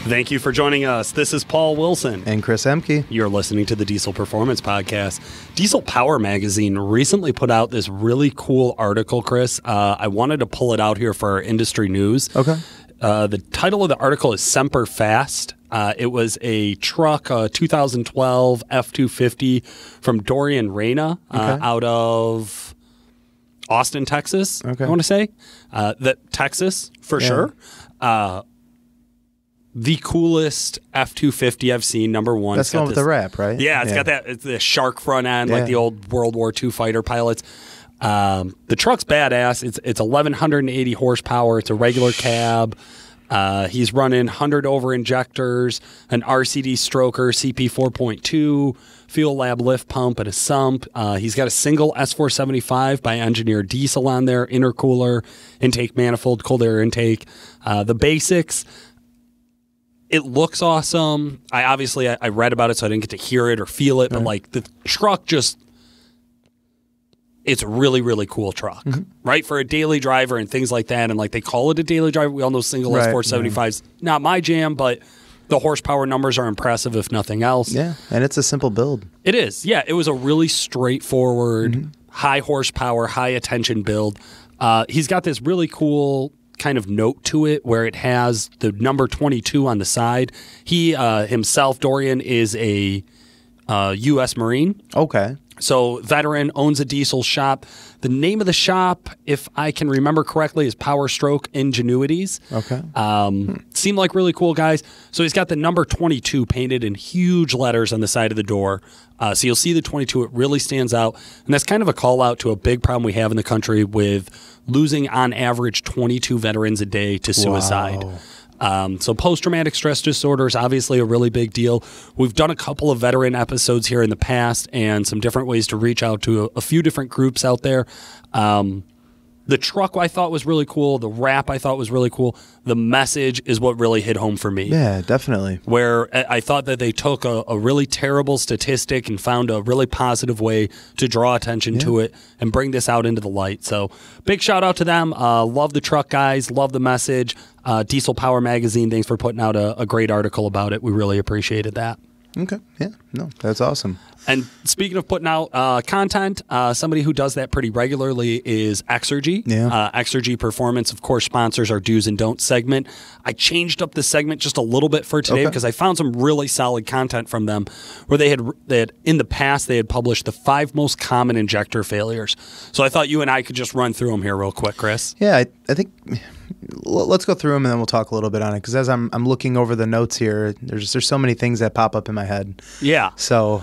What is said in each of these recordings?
Thank you for joining us. This is Paul Wilson. And Chris Emke. You're listening to the Diesel Performance Podcast. Diesel Power Magazine recently put out this really cool article, Chris. I wanted to pull it out here for our industry news. Okay. The title of the article is Semper Fast. It was a truck, 2012 F-250 from Dorian Reyna out of Austin, Texas, I want to say. Texas, for sure. The coolest F-250 I've seen, number one. That's the one with the wrap, right? Yeah, it's got that the shark front end, like the old World War II fighter pilots. The truck's badass. It's 1,180 horsepower. It's a regular cab. He's running 100 over injectors, an RCD stroker, CP 4.2, Fuel Lab lift pump, and a sump. He's got a single S475 by Engineered Diesel on there, intercooler, intake manifold, cold air intake. The basics. It looks awesome. I read about it, so I didn't get to hear it or feel it, but like the truck just, it's a really, really cool truck, right? For a daily driver and things like that. And like they call it a daily driver. We all know single S475's not my jam, but the horsepower numbers are impressive, if nothing else. Yeah, and it's a simple build. It is. Yeah, it was a really straightforward, high horsepower, high attention build. He's got this really cool kind of note to it where it has the number 22 on the side. He himself, Dorian, is a U.S. Marine. Okay. So veteran, owns a diesel shop. The name of the shop, if I can remember correctly, is Power Stroke Ingenuities. Okay. Seem like really cool guys. So he's got the number 22 painted in huge letters on the side of the door. So you'll see the 22. It really stands out. And that's kind of a call out to a big problem we have in the country with losing on average 22 veterans a day to suicide. Wow. So post-traumatic stress disorder is obviously a really big deal. We've done a couple of veteran episodes here in the past and some different ways to reach out to a few different groups out there. The truck I thought was really cool. The wrap I thought was really cool. The message is what really hit home for me. Yeah, definitely. Where I thought that they took a really terrible statistic and found a really positive way to draw attention to it and bring this out into the light. So big shout out to them. Love the truck guys. Love the message. Diesel Power Magazine, thanks for putting out a great article about it. We really appreciated that. Okay. Yeah. No, that's awesome. And speaking of putting out content, somebody who does that pretty regularly is Exergy. Yeah. Exergy Performance, of course, sponsors our Do's and Don'ts segment. I changed up the segment just a little bit for today because I found some really solid content from them where they had in the past, they had published the 5 most common injector failures. So I thought you and I could just run through them here real quick, Chris. Yeah, I think let's go through them and then we'll talk a little bit on it because as I'm looking over the notes here, there's so many things that pop up in my head. Yeah. So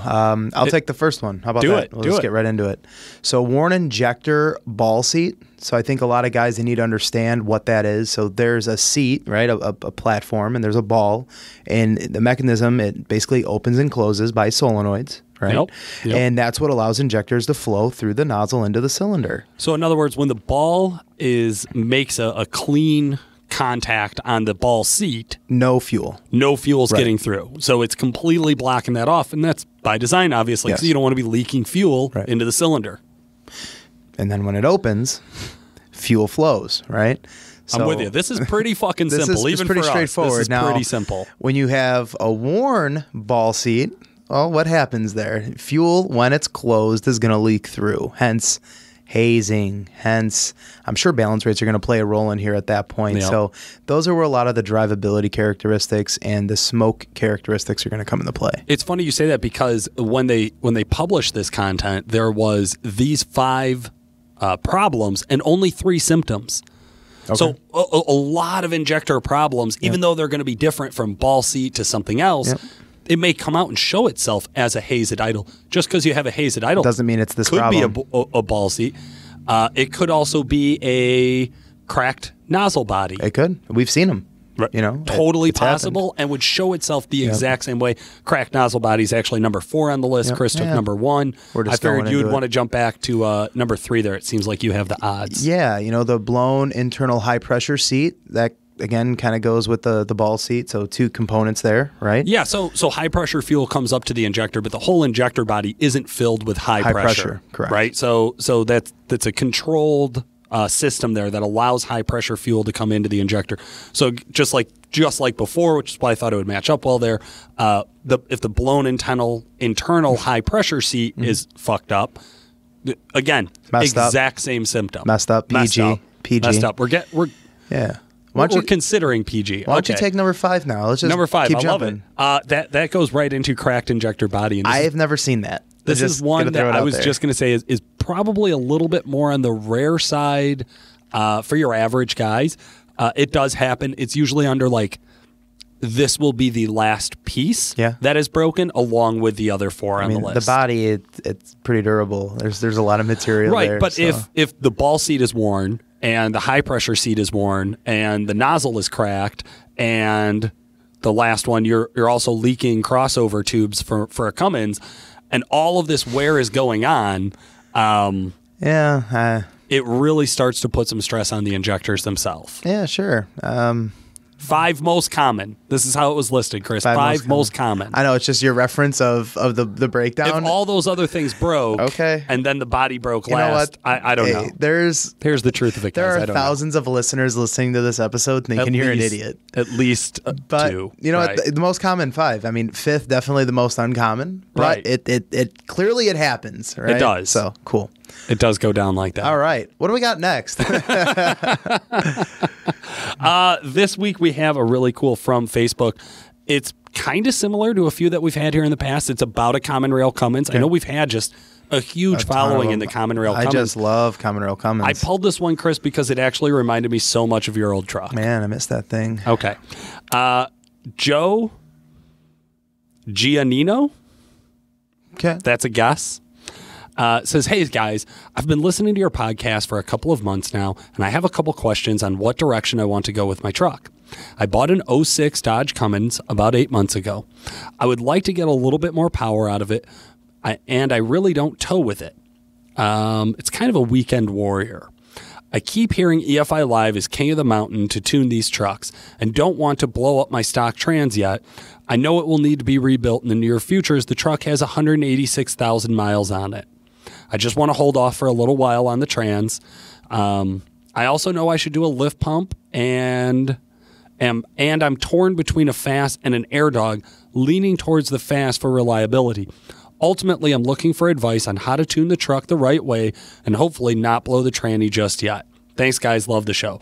I'll take the first one. How about that? We'll just get right into it. So worn injector ball seat. So I think a lot of guys, they need to understand what that is. So there's a seat, right, a platform, and there's a ball. And the mechanism, it basically opens and closes by solenoids, right? Yep. And that's what allows injectors to flow through the nozzle into the cylinder. So in other words, when the ball makes a clean contact on the ball seat, no fuel's getting through. So it's completely blocking that off, and that's by design, obviously, because you don't want to be leaking fuel into the cylinder. And then when it opens, fuel flows, right? So I'm with you. This is pretty fucking simple. Even pretty straightforward. This is pretty simple. When you have a worn ball seat, well, what happens there? Fuel, when it's closed, is going to leak through. Hence hazing, hence I'm sure balance rates are going to play a role in here at that point. Yep. So those are where a lot of the drivability characteristics and the smoke characteristics are going to come into play. It's funny you say that because when they published this content, there was these 5 problems and only 3 symptoms. Okay. So a lot of injector problems, even though they're going to be different from ball seat to something else, it may come out and show itself as a hazed idle. Just because you have a hazed idle doesn't mean it's this problem. Could be a ball seat. It could also be a cracked nozzle body. It could. We've seen them. Right. Totally possible happened. And would show itself the exact same way. Cracked nozzle body is actually number 4 on the list. Chris took number 1. I figured you'd want to jump back to number 3 there. It seems like you have the odds. Yeah, the blown internal high pressure seat, that again kind of goes with the ball seat. So 2 components there, right? Yeah, so high pressure fuel comes up to the injector, but the whole injector body isn't filled with high pressure. Correct. Right? So that's a controlled system there that allows high pressure fuel to come into the injector. So just like just like before, which is why I thought it would match up well there. If the blown internal high pressure seat is fucked up, again, exact same symptom. Messed up. PG. Messed up. We're yeah. We're considering PG. Why don't you take number 5 now? Let's just number 5. keep I jumping. love it. That goes right into cracked injector body. And I have never seen that. This is one that I was just going to say is probably a little bit more on the rare side for your average guys. It does happen. It's usually under like, this will be the last piece that is broken along with the other 4 on the list. The body, it's pretty durable. There's a lot of material there. Right, but if the ball seat is worn and the high pressure seat is worn and the nozzle is cracked and the last one you're also leaking crossover tubes for a Cummins and all of this wear is going on, it really starts to put some stress on the injectors themselves. Yeah, sure. 5 most common. This is how it was listed, Chris. 5 most common. I know, it's just your reference of the breakdown. If all those other things broke, and then the body broke last, I don't know. Here's the truth of it, guys. There are thousands of listeners listening to this episode thinking you're an idiot. At least 2. You know what? The most common 5. I mean, 5th, definitely the most uncommon. But it clearly it happens, right? It does. So, cool. It does go down like that. All right. What do we got next? This week we have a really cool from Facebook. It's kind of similar to a few that we've had here in the past. It's about a common rail Cummins. I know we've had just a huge following in the common rail Cummins. I just love common rail Cummins. I pulled this one, Chris, because it actually reminded me so much of your old truck. Man, I missed that thing. Okay. Joe Giannino. Okay. That's a guess. Says, hey guys, I've been listening to your podcast for a couple of months now, and I have a couple questions on what direction I want to go with my truck. I bought an 06 Dodge Cummins about 8 months ago. I would like to get a little bit more power out of it, and I really don't tow with it. It's kind of a weekend warrior. I keep hearing EFI Live is king of the mountain to tune these trucks, and don't want to blow up my stock trans yet. I know it will need to be rebuilt in the near future as the truck has 186,000 miles on it. I just want to hold off for a little while on the trans. I also know I should do a lift pump, and I'm torn between a fast and an air dog, leaning towards the fast for reliability. Ultimately, I'm looking for advice on how to tune the truck the right way and hopefully not blow the tranny just yet. Thanks, guys. Love the show.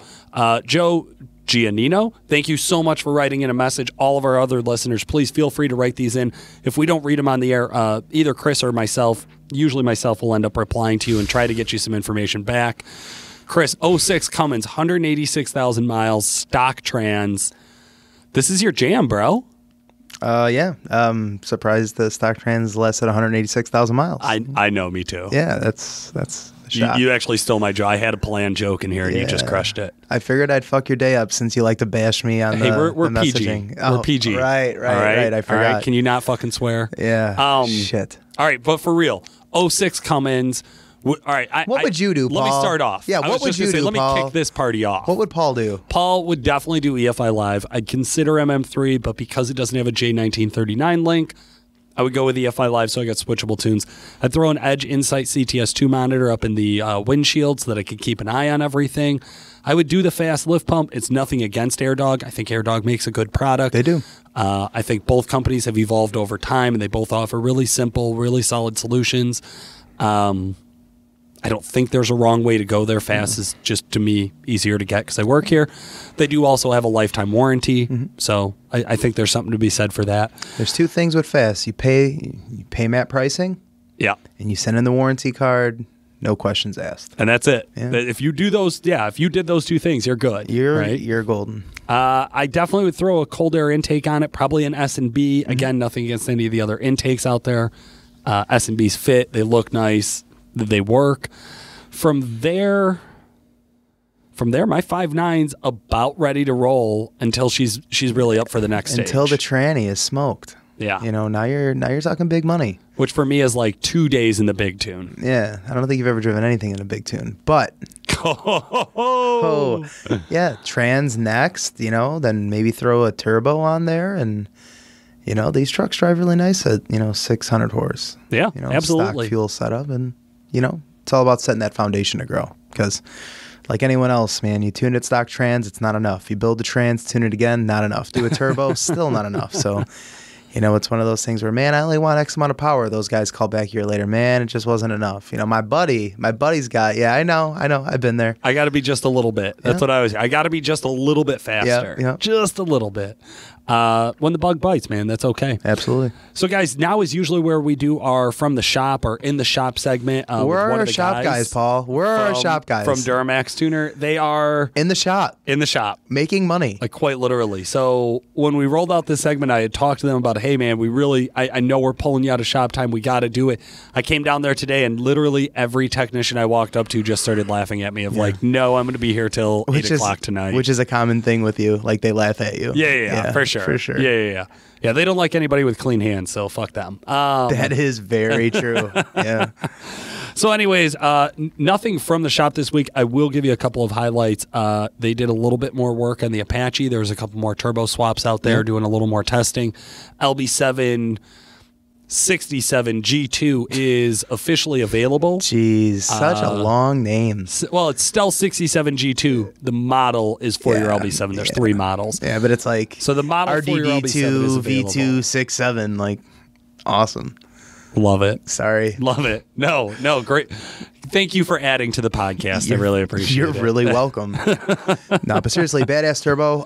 Joe Giannino, thank you so much for writing in a message. All of our other listeners, please feel free to write these in. If we don't read them on the air, either Chris or myself, usually myself, will end up replying to you and try to get you some information back. Chris, 06 Cummins, 186,000 miles, stock trans. This is your jam, bro. Yeah. Surprised the stock trans lasted 186,000 miles. I know, me too. Yeah, that's you actually stole my joke. I had a planned joke in here, and you just crushed it. I figured I'd fuck your day up since you like to bash me on the we're the PG. messaging. We're PG. Right. I forgot. All right, can you not fucking swear? Yeah. Shit. All right, but for real, 06 Cummins. All right. What would you do, Paul? Let me start off. Yeah, what would you do, Let Paul? me kick this party off. What would Paul do? Paul would definitely do EFI Live. I'd consider MM3, but because it doesn't have a J1939 link, I would go with EFI Live so I got switchable tunes. I'd throw an Edge Insight CTS2 monitor up in the windshield so that I could keep an eye on everything. I would do the fast lift pump. It's nothing against AirDog. I think AirDog makes a good product. They do. I think both companies have evolved over time, and they both offer really simple, really solid solutions. I don't think there's a wrong way to go there. Fast is just, to me, easier to get because I work here. They do also have a lifetime warranty, so I think there's something to be said for that. There's 2 things with Fast. You pay MAP pricing, and you send in the warranty card, no questions asked. And that's it. Yeah. If you do those, if you did those 2 things, you're good. You're golden. I definitely would throw a cold air intake on it, probably an S&B. Again, nothing against any of the other intakes out there. S&Bs fit. They look nice. They work. From there, my 5.9's about ready to roll until she's really up for the next stage. Until the tranny is smoked. Yeah. Now you're talking big money. Which for me is like 2 days in the big tune. Yeah. I don't think you've ever driven anything in a big tune. But trans next, then maybe throw a turbo on there, and these trucks drive really nice at 600 horse. Yeah, absolutely. Stock fuel setup, and it's all about setting that foundation to grow, because Like anyone else, man, you tune it stock trans, it's not enough. You build the trans, tune it again, not enough. Do a turbo, still not enough. So, it's one of those things where, man, I only want X amount of power. Those guys call back a year later, man, it just wasn't enough. My buddy's got, I know, I've been there. I got to be just a little bit. That's what I got to be just a little bit faster. Yeah. Just a little bit. When the bug bites, man, that's okay. Absolutely. So, guys, now is usually where we do our from the shop or in the shop segment. Where are our shop guys, Paul? Where are our shop guys? From Duramaxtuner. They are in the shop. In the shop. Making money. Like quite literally. So when we rolled out this segment, I had talked to them about, hey, man, we really, I know we're pulling you out of shop time. We got to do it. I came down there today and literally every technician I walked up to just started laughing at me of like, no, I'm going to be here till 8 o'clock tonight. Which is a common thing with you. Like they laugh at you. Yeah, for sure. For sure. Yeah. Yeah, they don't like anybody with clean hands, so fuck them. That is very true. Yeah. So anyways, nothing from the shop this week. I will give you a couple of highlights. They did a little bit more work on the Apache. There was a couple more turbo swaps out there doing a little more testing. LB7 67 G2 is officially available. Jeez, such a long name. Well, it's Stealth 67 G2. The model is for your LB7. There's 3 models. Yeah, but it's like so the model RDD2, for your LB7 is available. V2, 67, like awesome. Love it. Sorry. Love it. No, great. Thank you for adding to the podcast. I really appreciate it. You're really welcome. No, but seriously, Badass Turbo.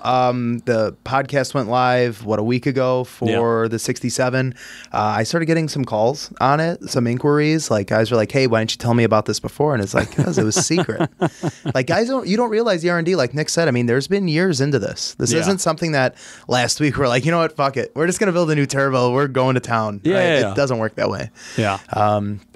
The podcast went live, a week ago for the 67. I started getting some calls on it, some inquiries. Like guys were like, hey, why didn't you tell me about this before? And it's like, because it was secret. Like guys, you don't realize the R&D, like Nick said, I mean, there's been years into this. This isn't something that last week we're like, you know what, fuck it. We're just going to build a new turbo. We're going to town. Yeah, right? It doesn't work that way. Yeah.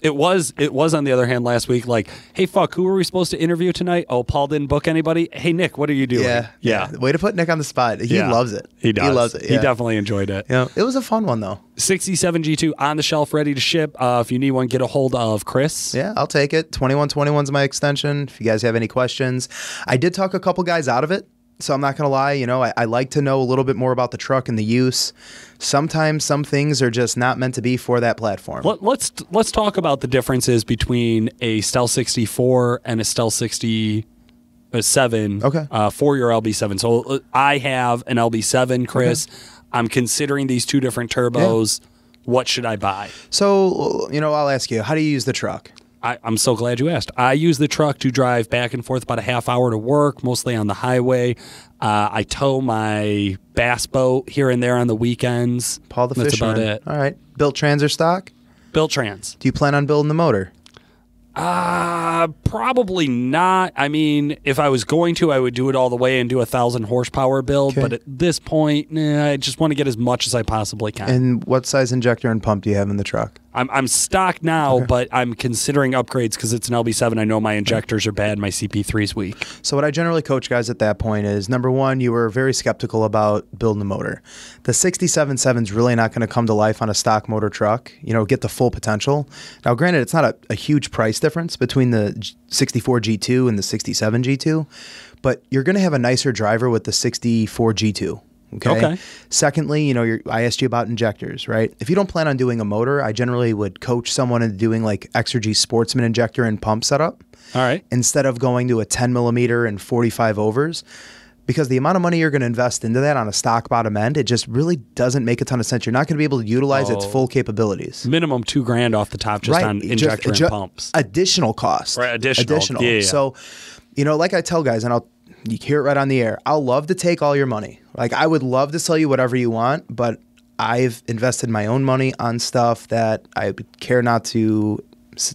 It was on the other hand last week like, hey, fuck, who were we supposed to interview tonight? Oh, Paul didn't book anybody? Hey, Nick, what are you doing? Yeah. Way to put Nick on the spot. He loves it. He does. He loves it. He definitely enjoyed it. Yeah. It was a fun one, though. 67 G2 on the shelf, ready to ship. If you need one, get a hold of Chris. Yeah, I'll take it. 2121's my extension. If you guys have any questions. I did talk a couple guys out of it. So I'm not going to lie, I like to know a little bit more about the truck and the use. Sometimes some things are just not meant to be for that platform. Let's talk about the differences between a Stealth 64 and a Stealth 67 for your LB7. So I have an LB7, Chris. Okay. I'm considering these 2 different turbos. Yeah. What should I buy? So, I'll ask you, how do you use the truck? I'm so glad you asked. I use the truck to drive back and forth about a half hour to work, mostly on the highway. I tow my bass boat here and there on the weekends. Paul the fisherman. That's about it. All right. Built trans or stock? Built trans. Do you plan on building the motor? Probably not. I mean, if I was going to, I would do it all the way and do 1,000 horsepower build. Okay. But at this point, I just want to get as much as I possibly can. And what size injector and pump do you have in the truck? I'm stock now, but I'm considering upgrades because it's an LB7. I know my injectors are bad. My CP3's weak. So what I generally coach guys at that point is, number one, you were very skeptical about building the motor. The 67.7 is really not going to come to life on a stock motor truck, get the full potential. Now, granted, it's not a huge price difference between the 64 G2 and the 67 G2, but you're going to have a nicer driver with the 64 G2. Okay. Secondly, I asked you about injectors, right? If you don't plan on doing a motor, I generally would coach someone into doing like Exergy Sportsman injector and pump setup. All right. Instead of going to a 10 millimeter and 45 overs, because the amount of money you're going to invest into that on a stock bottom end, it just really doesn't make a ton of sense. You're not going to be able to utilize its full capabilities. Minimum $2,000 off the top just on injector and pumps. Additional cost. Right. Additional. Yeah. So, like I tell guys, and you hear it right on the air, I'll love to take all your money. Like, I would love to sell you whatever you want, but I've invested my own money on stuff that I would care not to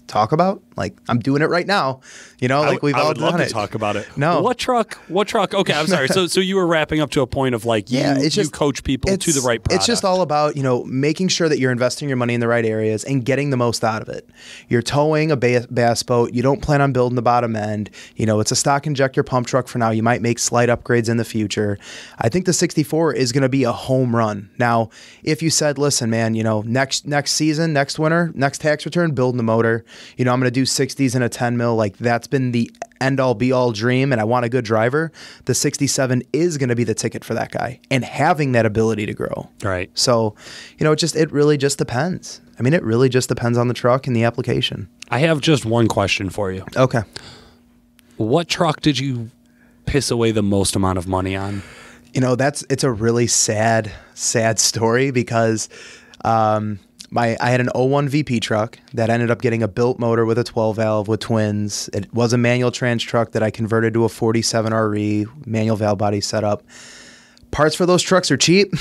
talk about. Like, I'm doing it right now. We've all done it. I would love to talk about it. No. What truck? Okay, I'm sorry. So you were wrapping up to a point of like, you coach people to the right product. It's just all about, making sure that you're investing your money in the right areas and getting the most out of it. You're towing a bass boat. You don't plan on building the bottom end. It's a stock injector pump truck for now. You might make slight upgrades in the future. I think the 64 is going to be a home run. Now, if you said, listen, man, next season, next winter, next tax return, building the motor, I'm going to do 60s and a 10 mil, like that's been the end all be all dream, and I want a good driver. The 67 is going to be the ticket for that guy, and having that ability to grow. Right. So, it really just depends. I mean, it really just depends on the truck and the application. I have just one question for you. Okay. What truck did you piss away the most amount of money on? It's a really sad story because I had an 01 VP truck that ended up getting a built motor with a 12 valve with twins. It was a manual trans truck that I converted to a 47 RE manual valve body setup. Parts for those trucks are cheap.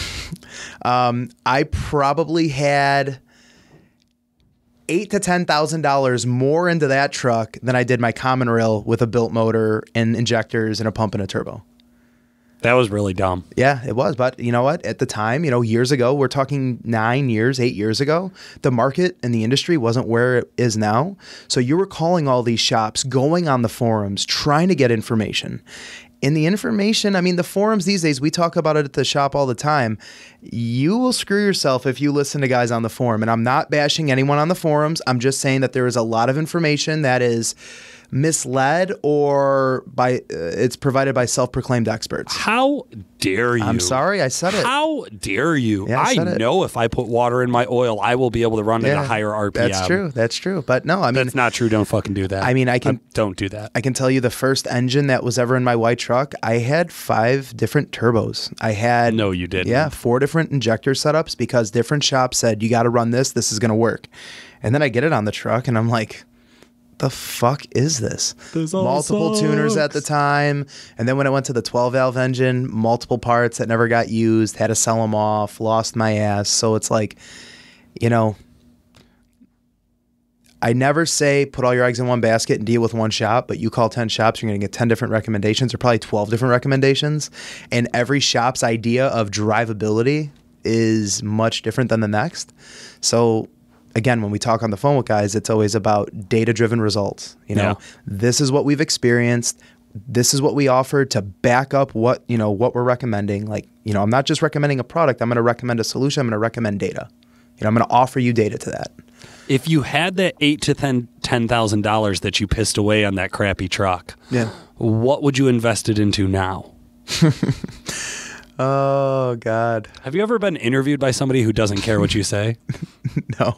I probably had $8,000 to $10,000 more into that truck than I did my common rail with a built motor and injectors and a pump and a turbo. That was really dumb. Yeah, it was. But you know what? At the time, years ago, we're talking 8 years ago, the market and the industry wasn't where it is now. So you were calling all these shops, going on the forums, trying to get information. In the information, the forums these days, we talk about it at the shop all the time. You will screw yourself if you listen to guys on the forum. And I'm not bashing anyone on the forums. I'm just saying that there is a lot of information that is misled or it's provided by self-proclaimed experts. How dare you? I'm sorry, I said it. How dare you? Yeah, I know if I put water in my oil, I will be able to run at a higher RPM. That's true. But no, that's not true. Don't fucking do that. Don't do that. I can tell you the first engine that was ever in my white truck, I had 5 different turbos. No, you didn't. Yeah, 4 different injector setups because different shops said, you got to run this. This is going to work. And then I get it on the truck and I'm like, the fuck is this? Multiple tuners at the time. And then when I went to the 12 valve engine, multiple parts that never got used, had to sell them off, lost my ass. So it's like, I never say put all your eggs in one basket and deal with one shop, but you call 10 shops, you're going to get 10 different recommendations or probably 12 different recommendations. And every shop's idea of drivability is much different than the next. So again, when we talk on the phone with guys, it's always about data-driven results. This is what we've experienced. This is what we offer to back up what we're recommending. Like, I'm not just recommending a product. I'm going to recommend a solution. I'm going to recommend data. I'm going to offer you data to that. If you had that $8,000 to $10,000 that you pissed away on that crappy truck, what would you invest it into now? Oh, God. Have you ever been interviewed by somebody who doesn't care what you say? No.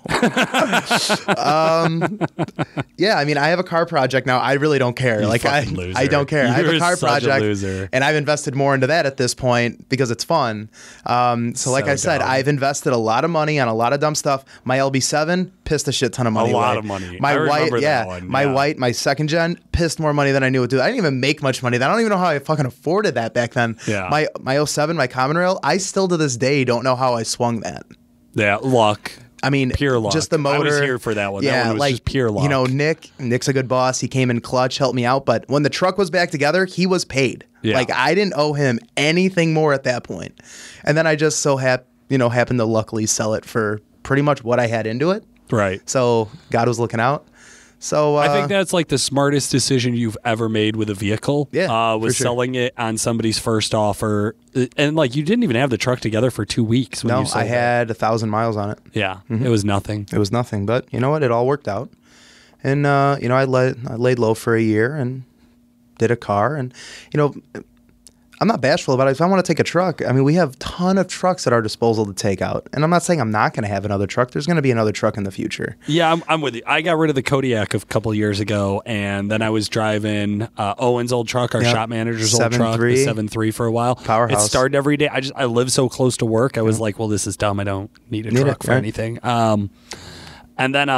Yeah, I have a car project now. I really don't care. I don't care. I have a car project, and I've invested more into that at this point because it's fun. So like I said, I've invested a lot of money on a lot of dumb stuff. My LB7 pissed a shit ton of money away. A lot of money. My white, my second gen pissed more money than I knew it would do. I didn't even make much money. I don't even know how I fucking afforded that back then. Yeah. My 07, my common rail, I still to this day don't know how I swung that. Yeah, luck. Pure luck. Just the motor. I was here for that one. Yeah, that one was just pure luck. Nick's a good boss. He came in clutch, helped me out. But when the truck was back together, he was paid. Yeah. I didn't owe him anything more at that point. And then I just so happened to luckily sell it for pretty much what I had into it. Right. So God was looking out. So I think that's like the smartest decision you've ever made with a vehicle. Yeah, was selling it on somebody's first offer, and you didn't even have the truck together for 2 weeks. When you sold I had 1,000 miles on it. Yeah, It was nothing. It was nothing, but you know what? It all worked out, and I laid low for a year and did a car, and I'm not bashful about it. If I want to take a truck, we have a ton of trucks at our disposal to take out. And I'm not saying I'm not going to have another truck. There's going to be another truck in the future. Yeah, I'm with you. I got rid of the Kodiak a couple of years ago, and then I was driving Owen's old truck, our shop manager's old truck, the 7.3 for a while. Powerhouse. It started every day. I live so close to work. I was like, well, this is dumb. I don't need a truck for anything. And then,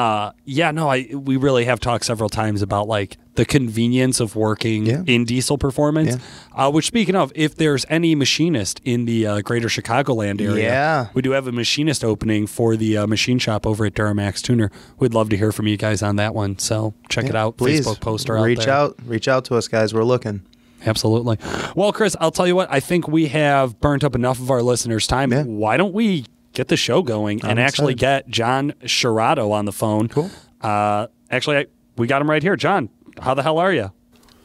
we really have talked several times about the convenience of working in diesel performance. Which, speaking of, if there's any machinist in the greater Chicagoland area, we do have a machinist opening for the machine shop over at Duramaxtuner. We'd love to hear from you guys on that one. So check it out. Please. Facebook poster out there. Reach out to us, guys. We're looking. Absolutely. Well, Chris, I'll tell you what. I think we have burnt up enough of our listeners' time. Yeah. Why don't we get the show going and actually get John Schirado on the phone? Cool. We got him right here. John, how the hell are you?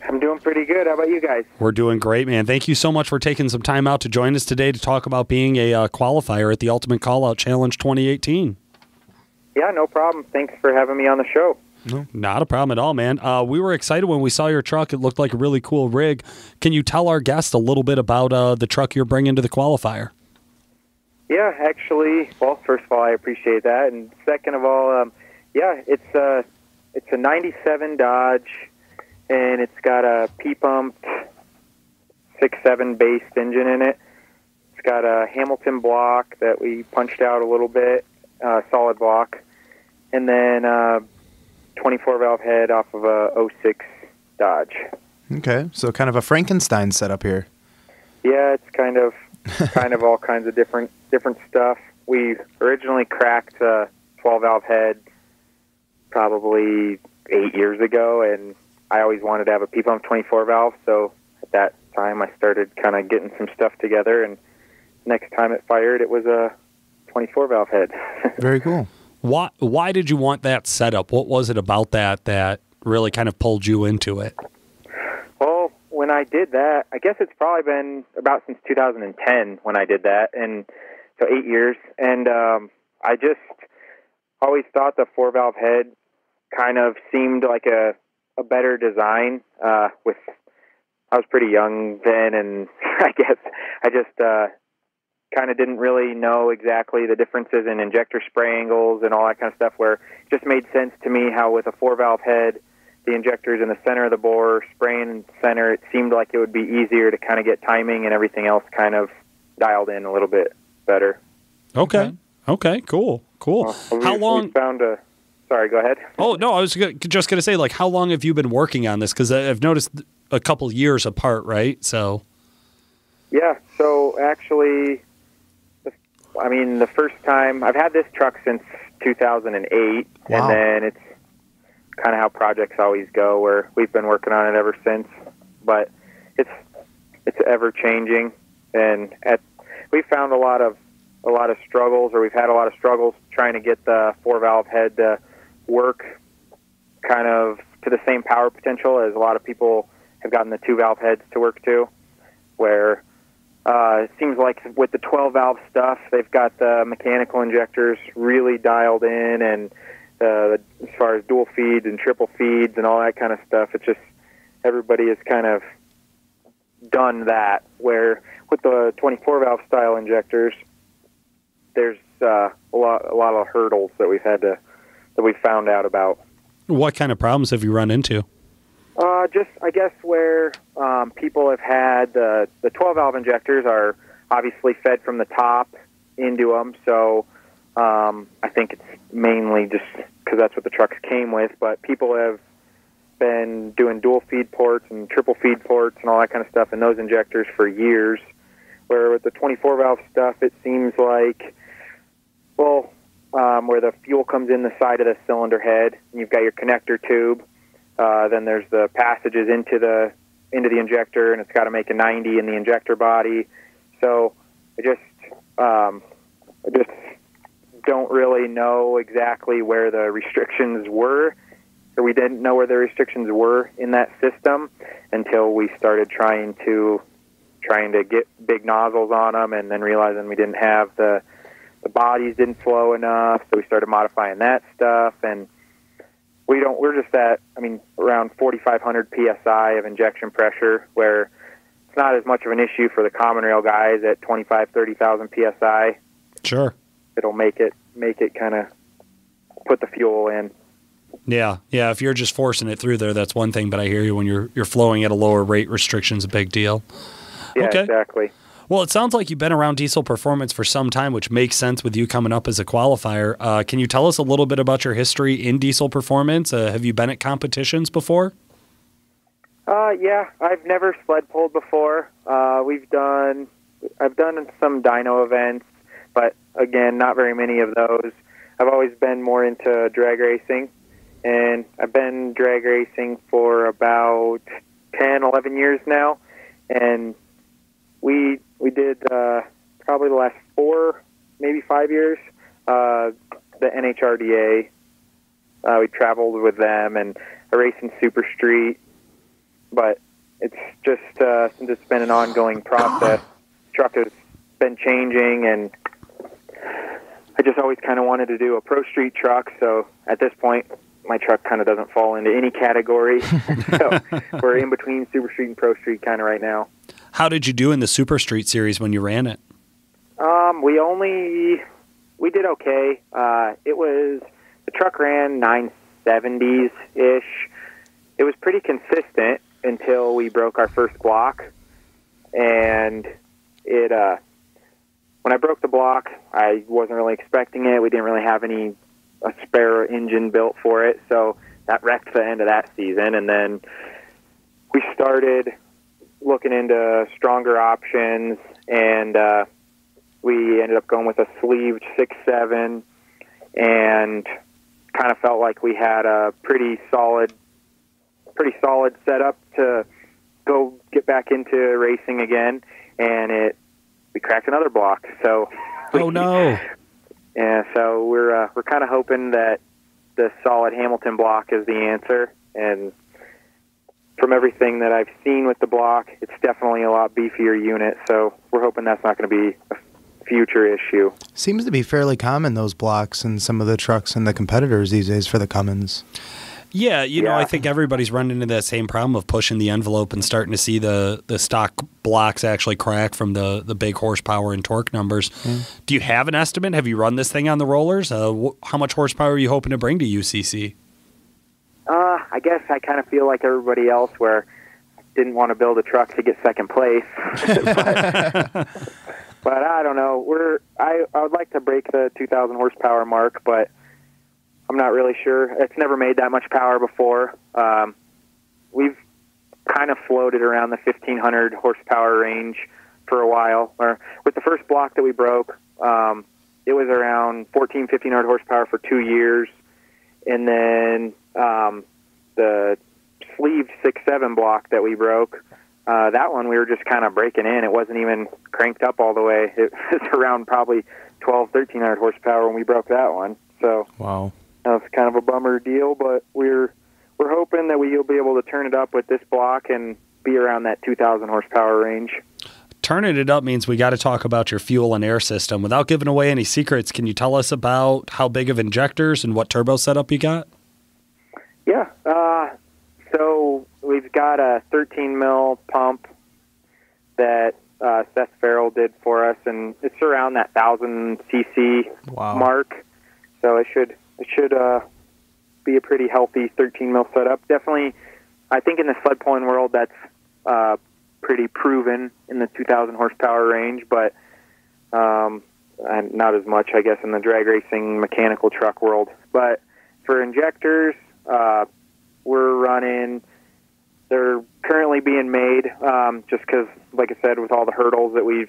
I'm doing pretty good. How about you guys? We're doing great, man. Thank you so much for taking some time out to join us today to talk about being a qualifier at the Ultimate Callout Challenge 2018. Yeah, no problem. Thanks for having me on the show. No, not a problem at all, man. We were excited when we saw your truck. It looked like a really cool rig. Can you tell our guests a little bit about the truck you're bringing to the qualifier? Yeah, actually, well, first of all, I appreciate that. And second of all, it's a 97 Dodge and it's got a P-pumped 6.7 based engine in it. It's got a Hamilton block that we punched out a little bit, solid block, and then 24 valve head off of a 06 Dodge. Okay, so kind of a Frankenstein setup here. Yeah, it's kind of all kinds of different stuff. We originally cracked a 12 valve head probably 8 years ago, and I always wanted to have a P-pump 24 valve, so at that time I started kind of getting some stuff together, and next time it fired, it was a 24 valve head. Very cool. Why did you want that setup? What was it about that really kind of pulled you into it? Well, when I did that, I guess it's probably been about since 2010 when I did that, and so 8 years. And I just always thought the 4-valve head kind of seemed like a better design. I was pretty young then, and I guess I just kind of didn't really know exactly the differences in injector spray angles and all that kind of stuff, where it just made sense to me how with a 4-valve head, the injector's in the center of the bore, spraying in the center, it seemed like it would be easier to kind of get timing and everything else kind of dialed in a little bit better. Okay, cool. How long? Sorry, go ahead. Oh, no, I was just going to say, like, how long have you been working on this? Because I've noticed a couple years apart, right? So. Yeah, so actually, the first time, I've had this truck since 2008, wow. And then it's kind of how projects always go, where we've been working on it ever since. But it's ever changing, and we found a lot of struggles, or we've had a lot of struggles trying to get the 4-valve head to work kind of to the same power potential as a lot of people have gotten the 2-valve heads to work to, where it seems like with the 12-valve stuff, they've got the mechanical injectors really dialed in, and as far as dual feeds and triple feeds and all that kind of stuff, it's just everybody has kind of done that, where with the 24-valve style injectors, there's a lot of hurdles that we found out about. What kind of problems have you run into? Just, I guess, where people have had the 12-valve injectors are obviously fed from the top into them, so I think it's mainly just because that's what the trucks came with, but people have been doing dual feed ports and triple feed ports and all that kind of stuff in those injectors for years, where with the 24-valve stuff, it seems like, where the fuel comes in the side of the cylinder head, and you've got your connector tube, then there's the passages into the injector, and it's got to make a 90 in the injector body. So I just don't really know exactly where the restrictions were, or we didn't know where the restrictions were in that system until we started trying to get big nozzles on them, and then realizing we didn't have the bodies didn't flow enough, so we started modifying that stuff, and we're just at, around 4,500 PSI of injection pressure, where it's not as much of an issue for the common rail guys at 30,000 PSI. Sure. It'll make it kind of put the fuel in. Yeah. If you're just forcing it through there, that's one thing, but I hear you when you're flowing at a lower rate, restriction's a big deal. Yeah, okay. Exactly. Well, it sounds like you've been around diesel performance for some time, which makes sense with you coming up as a qualifier. Can you tell us a little bit about your history in diesel performance? Have you been at competitions before? Yeah, I've never sled pulled before. I've done some dyno events, but again, not very many of those. I've always been more into drag racing, and I've been drag racing for about 10, 11 years now, and we did probably the last 4, maybe 5 years, the NHRDA. We traveled with them, and I raced in Super Street, but it's just since it's been an ongoing process, the truck has been changing, and I just always kind of wanted to do a Pro Street truck, so at this point, my truck kind of doesn't fall into any category. So we're in between Super Street and Pro Street kind of right now. How did you do in the Super Street series when you ran it? We did okay. The truck ran 970s-ish, it was pretty consistent until we broke our first block, and it when I broke the block, I wasn't really expecting it. We didn't really have a spare engine built for it, so that wrecked the end of that season. And then we started looking into stronger options, and we ended up going with a sleeved 6.7, and kind of felt like we had a pretty solid setup to go get back into racing again. And we cracked another block. So, oh no! Yeah, so we're kind of hoping that the solid Hamilton block is the answer. And from everything that I've seen with the block, it's definitely a lot beefier unit. So we're hoping that's not going to be a future issue. Seems to be fairly common, those blocks in some of the trucks and the competitors these days for the Cummins. Yeah, you know, I think everybody's running into that same problem of pushing the envelope and starting to see the stock blocks actually crack from the big horsepower and torque numbers. Do you have an estimate? Have you run this thing on the rollers? How much horsepower are you hoping to bring to UCC? I guess I kind of feel like everybody else, where I didn't want to build a truck to get second place. But I don't know. I would like to break the 2,000 horsepower mark, but I'm not really sure. It's never made that much power before. We've kind of floated around the 1,500 horsepower range for a while. Or with the first block that we broke, it was around 1,500 horsepower for 2 years. And then the sleeved 6.7 block that we broke, that one we were just kind of breaking in. It wasn't even cranked up all the way. It was around probably 1,300 horsepower when we broke that one. So wow. That was kind of a bummer deal, but we're hoping that we'll be able to turn it up with this block and be around that 2,000 horsepower range. Turning it up means we got to talk about your fuel and air system. Without giving away any secrets, can you tell us about how big of injectors and what turbo setup you got? Yeah. So we've got a 13 mil pump that Seth Farrell did for us, and it's around that 1,000 cc mark. So it should be a pretty healthy 13 mil setup. Definitely, I think in the sled pulling world, that's pretty proven in the 2,000 horsepower range, but not as much, I guess, in the drag racing mechanical truck world. But for injectors, we're running. They're currently being made just because, like I said, with all the hurdles that we've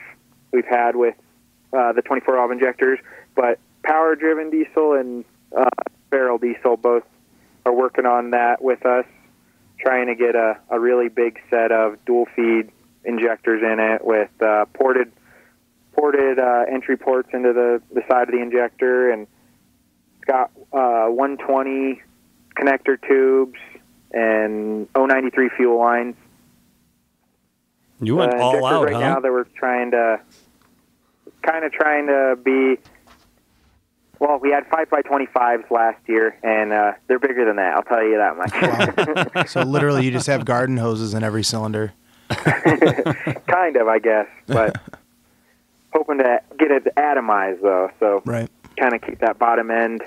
had with the 24-valve injectors, but power-driven diesel and barrel diesel both are working on that with us, trying to get a really big set of dual-feed injectors in it with ported entry ports into the side of the injector, and it's got 120 connector tubes and 093 fuel lines. You went all out, right now that we're trying to be. Well, we had 5x25s last year, and they're bigger than that. I'll tell you that much. Wow. So literally, you just have garden hoses in every cylinder. Kind of, I guess, but hoping to get it atomized though. So right. Kind of keep that bottom end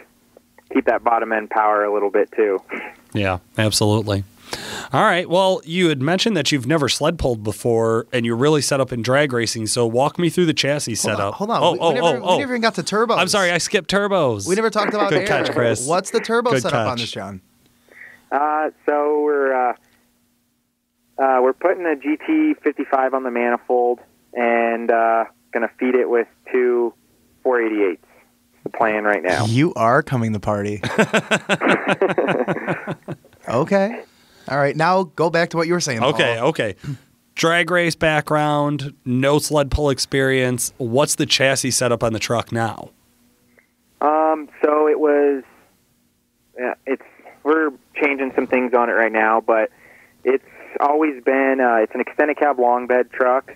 power a little bit too. Yeah, absolutely. All right. Well, you had mentioned that you've never sled pulled before, and you're really set up in drag racing. So walk me through the chassis setup. Hold on. We never even got to turbos. I'm sorry, I skipped turbos. We never talked about Good air. catch, Chris. What's the turbo Good setup catch. on this, John? So we're putting a GT55 on the manifold and going to feed it with two 488s. The plan right now. You are coming to party. Okay. All right. Now go back to what you were saying, Paul. Okay. Drag race background, no sled pull experience. What's the chassis setup on the truck now? So it was. We're changing some things on it right now, but it's always been. It's an extended cab long bed truck,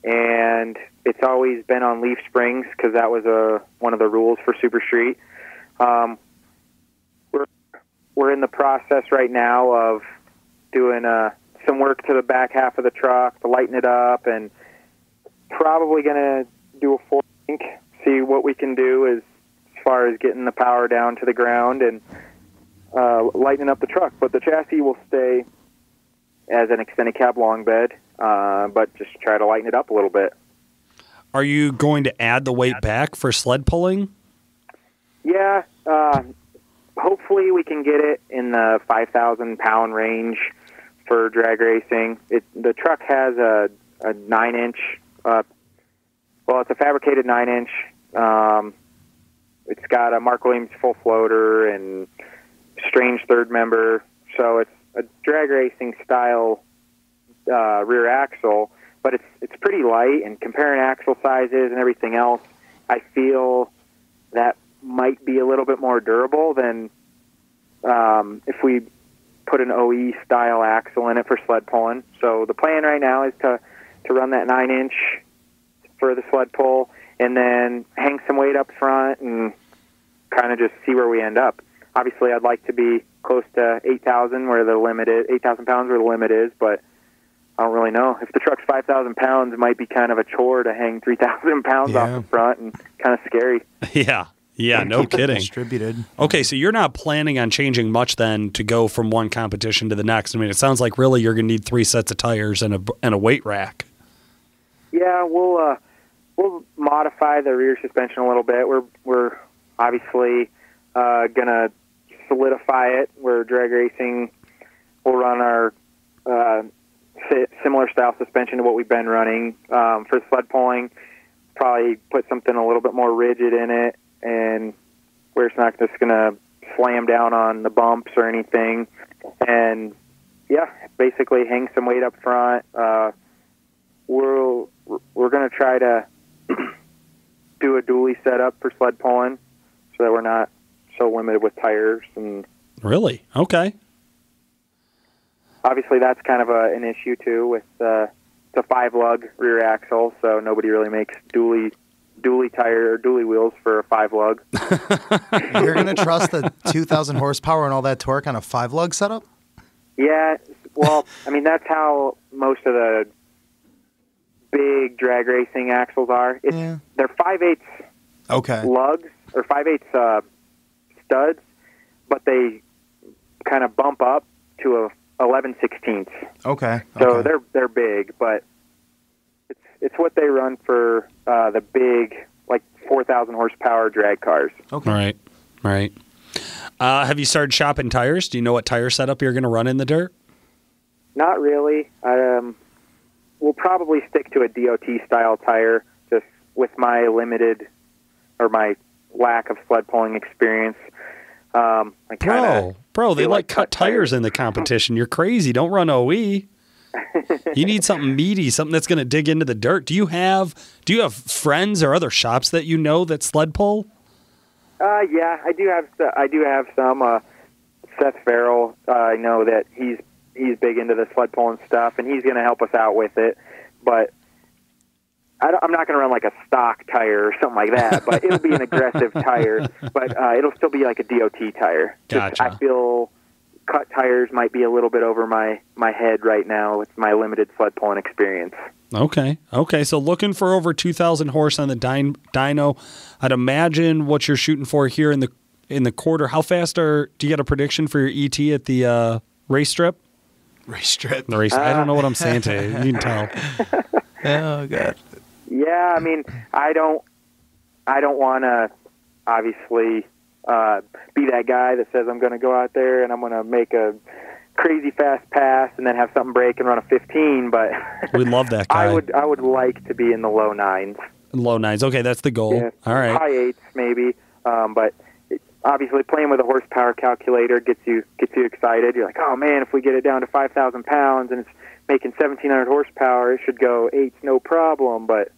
and it's always been on leaf springs because that was one of the rules for Super Street. We're in the process right now of doing some work to the back half of the truck to lighten it up, and probably going to do a full link, see what we can do as far as getting the power down to the ground, and lightening up the truck. But the chassis will stay as an extended cab long bed, but just try to lighten it up a little bit. Are you going to add the weight back for sled pulling? Yeah, hopefully we can get it in the 5,000-pound range for drag racing. The truck has a 9-inch, it's a fabricated 9-inch. It's got a Mark Williams full floater and strange third member, so it's a drag racing style rear axle, but it's pretty light, and comparing axle sizes and everything else, I feel that might be a little bit more durable than if we put an OE style axle in it for sled pulling. So the plan right now is to run that 9-inch for the sled pull, and then hang some weight up front and kind of just see where we end up. Obviously, I'd like to be close to 8,000 where the limit is, 8,000 pounds where the limit is, but I don't really know. If the truck's 5,000 pounds, it might be kind of a chore to hang 3,000 pounds off the front, and kind of scary. Yeah, no kidding. Distributed. Okay, so you're not planning on changing much then to go from one competition to the next. I mean, it sounds like really you're going to need 3 sets of tires and a weight rack. Yeah, we'll modify the rear suspension a little bit. We're obviously going to solidify it. Where drag racing, we'll run our similar style suspension to what we've been running. For sled pulling, probably put something a little bit more rigid in it, and where it's not just going to slam down on the bumps or anything. And yeah, basically hang some weight up front. We're going to try to do a dually setup for sled pulling so that we're not so limited with tires. And really? Okay. Obviously, that's kind of an issue too with the 5-lug rear axle. So nobody really makes dually tire or dually wheels for a 5-lug. You're going to trust the 2,000 horsepower and all that torque on a 5-lug setup? Yeah. Well, I mean, that's how most of the big drag racing axles are. They're 5/8 lugs or 5/8 studs, but they kind of bump up to a 11/16. Okay. So they're big, but it's what they run for the big, like 4,000 horsepower drag cars. Okay. Right. Have you started shopping tires? Do you know what tire setup you're going to run in the dirt? Not really. We'll probably stick to a DOT style tire, just with my limited or my lack of sled pulling experience. Bro, they like cut tires in the competition. You're crazy. Don't run OE. You need something meaty, something that's going to dig into the dirt. Do you have friends or other shops that you know that sled pull? Yeah, I do have some. Seth Farrell, I know that he's big into the sled pulling stuff, and he's going to help us out with it. But I'm not going to run like a stock tire or something like that, but it'll be an aggressive tire. But it'll still be like a DOT tire. Gotcha. I feel cut tires might be a little bit over my head right now with my limited sled pulling experience. Okay. So looking for over 2,000 horse on the dyno. I'd imagine what you're shooting for here in the quarter. How fast do you get a prediction for your ET at the race strip? Race strip. The race. I don't know what I'm saying to you. You can tell. Oh God. Yeah, I mean, I don't want to obviously be that guy that says I'm going to go out there and I'm going to make a crazy fast pass and then have something break and run a 15. But we love that guy. I would like to be in the low 9s. Low 9s. Okay, that's the goal. Yeah, all right. High 8s maybe, but. Obviously, playing with a horsepower calculator gets you excited. You're like, oh man, if we get it down to 5,000 pounds and it's making 1,700 horsepower, it should go 8s no problem. But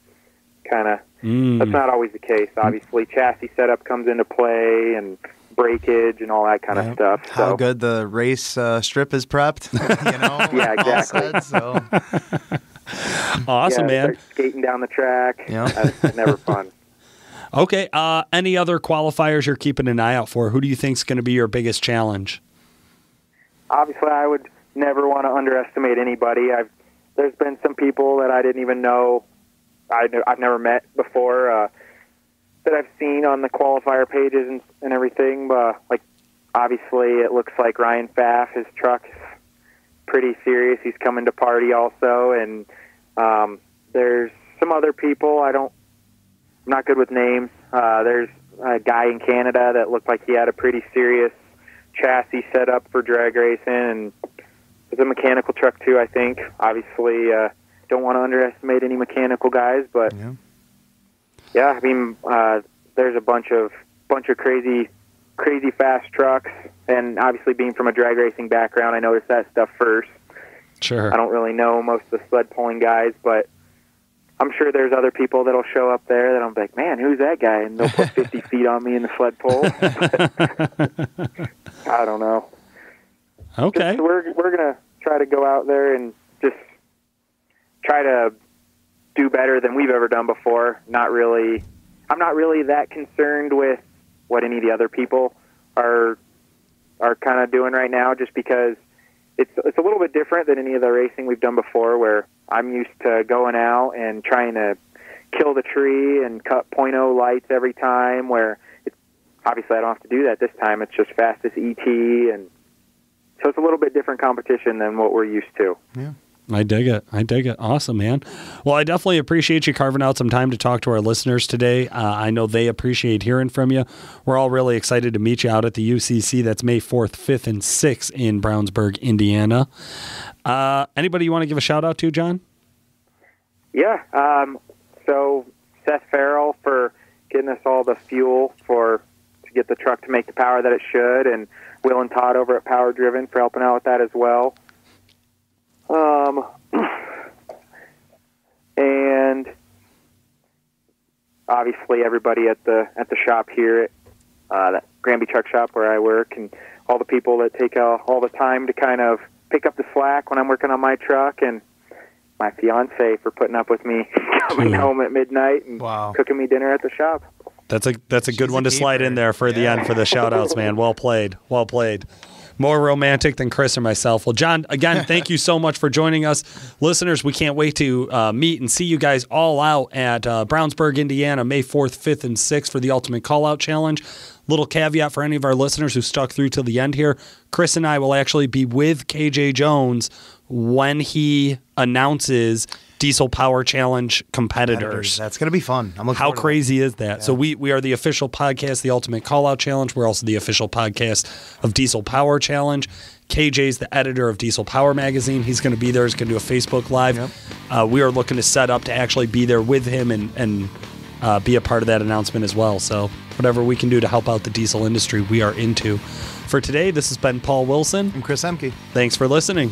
kind of that's not always the case. Obviously, chassis setup comes into play and breakage and all that kind of stuff. So. How good the race strip is prepped, Yeah, exactly. So. Awesome, man. Start skating down the track. Yeah. That's never fun. Okay. Any other qualifiers you're keeping an eye out for? Who do you think is going to be your biggest challenge? Obviously, I would never want to underestimate anybody. There's been some people that I didn't even know I've never met before that I've seen on the qualifier pages and everything. Like obviously, it looks like Ryan Pfaff, his truck is pretty serious. He's coming to party also, and there's some other people. I'm not good with names. There's a guy in Canada that looked like he had a pretty serious chassis set up for drag racing, and it's a mechanical truck too, I think. Obviously, don't want to underestimate any mechanical guys, but yeah, I mean, there's a bunch of crazy fast trucks, and obviously being from a drag racing background, I noticed that stuff first. Sure. I don't really know most of the sled pulling guys, but I'm sure there's other people that'll show up there that I'm like, man, who's that guy? And they'll put 50 feet on me in the sled pull. I don't know. Okay. Just, we're going to try to go out there and just try to do better than we've ever done before. I'm not really that concerned with what any of the other people are kind of doing right now, just because it's a little bit different than any of the racing we've done before, where I'm used to going out and trying to kill the tree and cut .0 lights every time, where obviously I don't have to do that this time. It's just fastest ET, and so it's a little bit different competition than what we're used to. Yeah. I dig it. Awesome, man. Well, I definitely appreciate you carving out some time to talk to our listeners today. I know they appreciate hearing from you. We're all really excited to meet you out at the UCC. That's May 4th, 5th, and 6th in Brownsburg, Indiana. Anybody you want to give a shout-out to, John? Yeah. So Seth Farrell for getting us all the fuel to get the truck to make the power that it should, and Will and Todd over at Power Driven for helping out with that as well. And obviously everybody at the shop here at that Granby Truck Shop where I work, and all the people that take all the time to kind of pick up the slack when I'm working on my truck, and my fiance for putting up with me coming home at midnight and cooking me dinner at the shop. That's a good one to slide in there for the end for the shout outs, man. Well played. More romantic than Chris or myself. Well, John, again, thank you so much for joining us. Listeners, we can't wait to meet and see you guys all out at Brownsburg, Indiana, May 4th, 5th, and 6th for the Ultimate Callout Challenge. Little caveat for any of our listeners who stuck through till the end here. Chris and I will actually be with KJ Jones when he announces Diesel Power Challenge competitors. That's going to be fun. I'm looking How crazy is that? Yeah. So we are the official podcast, the Ultimate Callout Challenge. We're also the official podcast of Diesel Power Challenge. KJ's the editor of Diesel Power Magazine. He's going to be there. He's going to do a Facebook Live. Yep. We are looking to set up to actually be there with him and be a part of that announcement as well. So whatever we can do to help out the diesel industry, we are into. For today, this has been Paul Wilson. I'm Chris Emke. Thanks for listening.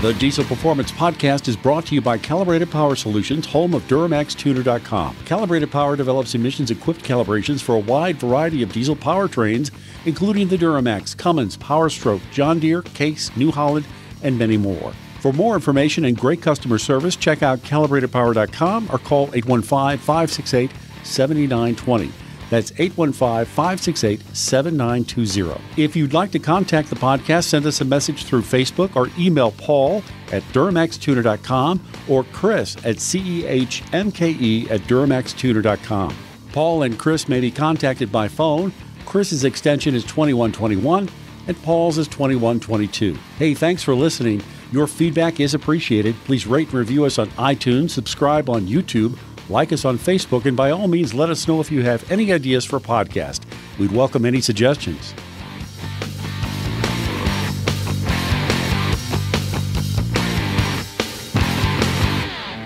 The Diesel Performance Podcast is brought to you by Calibrated Power Solutions, home of Duramaxtuner.com. Calibrated Power develops emissions-equipped calibrations for a wide variety of diesel powertrains, including the Duramax, Cummins, PowerStroke, John Deere, Case, New Holland, and many more. For more information and great customer service, check out calibratedpower.com or call 815-568-7920. That's 815-568-7920. If you'd like to contact the podcast, send us a message through Facebook or email Paul at Duramaxtuner.com or Chris at CEHMKE@Duramaxtuner.com. Paul and Chris may be contacted by phone. Chris's extension is 2121 and Paul's is 2122. Hey, thanks for listening. Your feedback is appreciated. Please rate and review us on iTunes, subscribe on YouTube, like us on Facebook, and by all means, let us know if you have any ideas for a podcast. We'd welcome any suggestions.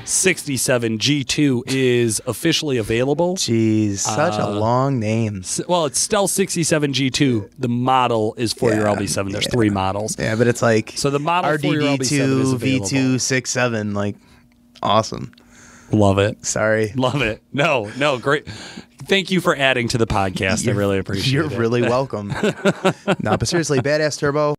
'67 G2 is officially available. Jeez, such a long name. Well, it's still 67 G2. The model is for your LB7. There's three models. Yeah, but it's like so the model for your LB7 is available. V2, 67, like awesome. Love it. Sorry. Love it. No, great. Thank you for adding to the podcast. I really appreciate it. You're really welcome. No, but seriously, Badass Turbo.